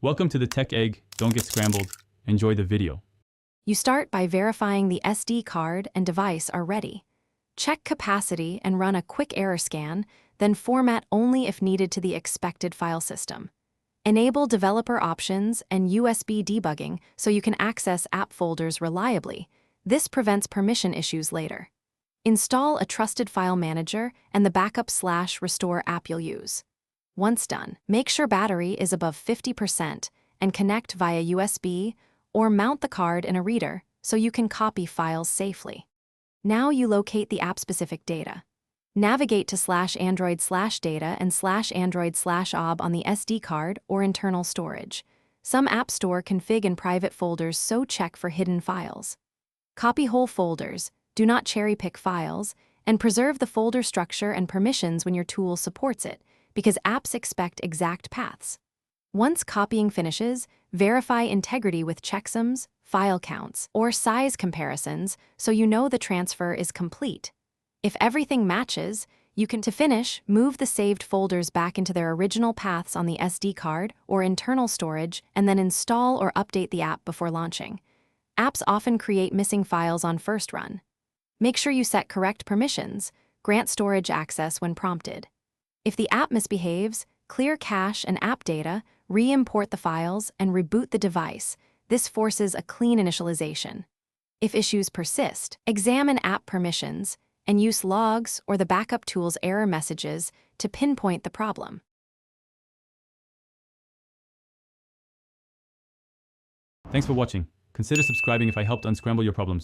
Welcome to the Tech Egg. Don't get scrambled. Enjoy the video. You start by verifying the SD card and device are ready. Check capacity and run a quick error scan, then format only if needed to the expected file system. Enable developer options and USB debugging so you can access app folders reliably. This prevents permission issues later. Install a trusted file manager and the backup/restore app you'll use. Once done, make sure battery is above 50% and connect via USB or mount the card in a reader so you can copy files safely. Now you locate the app-specific data. Navigate to /android/data and /android/ob on the SD card or internal storage. Some apps store config in private folders, so check for hidden files. Copy whole folders, do not cherry-pick files, and preserve the folder structure and permissions when your tool supports it, because apps expect exact paths. Once copying finishes, verify integrity with checksums, file counts, or size comparisons so you know the transfer is complete. If everything matches, you can, to finish, move the saved folders back into their original paths on the SD card or internal storage and then install or update the app before launching. Apps often create missing files on first run. Make sure you set correct permissions, grant storage access when prompted. If the app misbehaves, clear cache and app data, re-import the files, and reboot the device. This forces a clean initialization. If issues persist, examine app permissions and use logs or the backup tool's error messages to pinpoint the problem. Thanks for watching. Consider subscribing if I helped unscramble your problems.